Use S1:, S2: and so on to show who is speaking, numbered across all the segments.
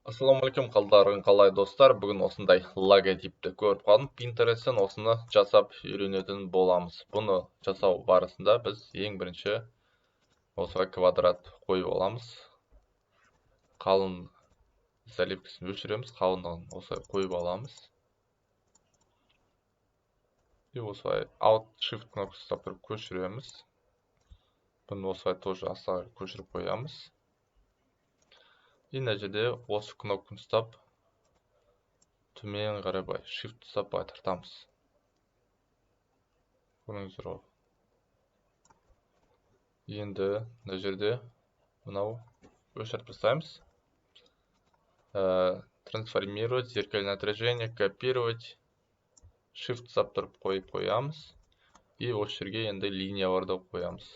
S1: Ассалаумағалейкум, қалай достар? Бүгін осындай логотипті көріп қалдым. Pinterest'тен осыны жасап үйренетін боламыз. Бұны жасау барысында біз ең бірінші осыға квадрат қойып аламыз. Қалың заливкісін өшіреміз, қалыңдығын осылай қойып аламыз. И осылай Alt Shift кнопкасын ұстап тұрып көшіреміз. Бұны осылай тоже астыға көшіріп қоямыз. И мына жерде осы кнопканы ұстап төмен қарай былай Shift ұстап былай тартамыз. Көріңіздер ғой. Енді мына жерде мынау өшіріп тастаймыз. Трансформировать, зеркальное отражение, копировать. Shift ұстап тұрып қойып қоямыз. И осы жерге енді линияларды қоямыз.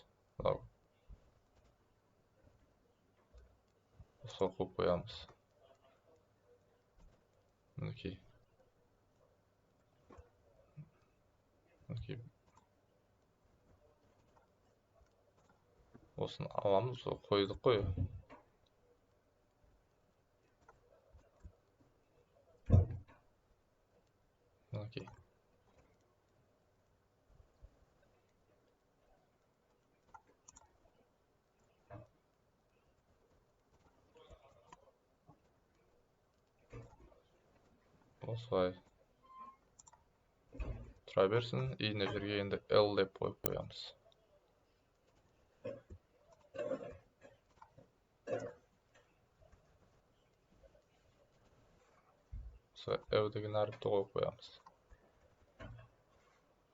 S1: Осылай қойып қоямыз. Мінекей. Осыны аламыз, қойдық қой. Мінекей. Осылай тұра берсін. И мына жерге енді L деп қойып қоямыз. Осылай L деген әріпті қойып қоямыз.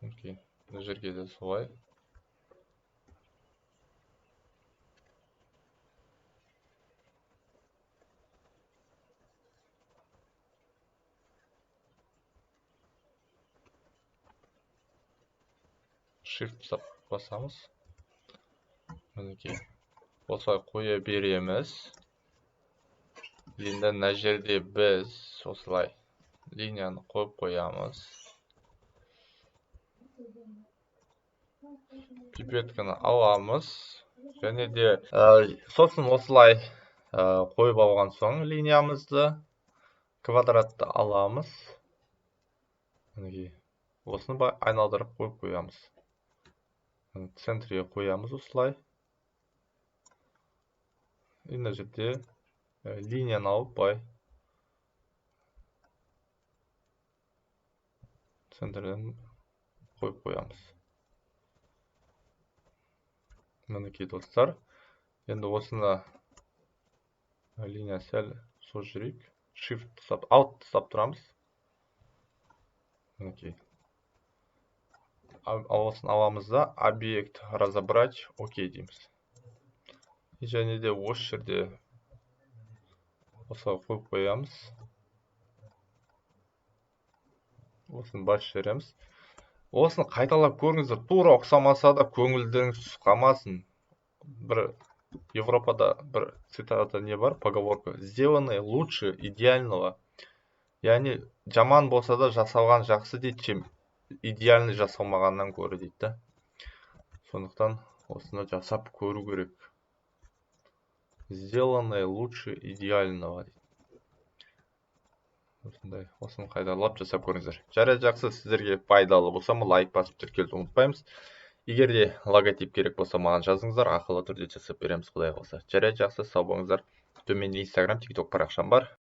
S1: Мына жерге де солай. Shift басамыз. Мінекей. Осылай қоя береміз. Енді мына жерде біз осылай линияны қойып қоямыз. Пипетканы аламыз. Және де сосын осылай қойып алған соң линиямызды квадратты аламыз. Мінекей. Осыны айналдырып қойып қоямыз. Центрге қоямыз осылай. И мына жерде линияны алып бай центрден қойып қоямыз. Мінекей достар. Енді осыны линия сәл созып жүрейік. Shift ұстап, Alt ұстап тұрамыз. Мінекей. Осын аламыз да объект разобрать, окей дейміз. И және де осы жерде осылай қойып қоямыз. Осыны бас жібереміз. Осыны қайталап көріңіздер, тура ұқсамаса да көңілдеріңіз түсіп қалмасын. Бір Европада бір цитата не бар, поговорка. Сделанное лучше идеального. Яғни жаман болса да жасалған жақсы дейді, чем идеальный жасалмағаннан көрі дейді. Сондықтан осыны жасап көру керек. Сделанное лучше идеального. Осыны қайталап жасап көріңіздер. Жарайды, жақсы, сіздерге пайдалы болса, лайк басып тіркелуді ұмытпаймыз. Егер де логотип керек болса, маған жазыңыздар, ақылы түрде жасап береміз, Құдай қаласа. Жарайды, жақсы, сау болыңыздар. Төменде Instagram, TikTok парақшам бар.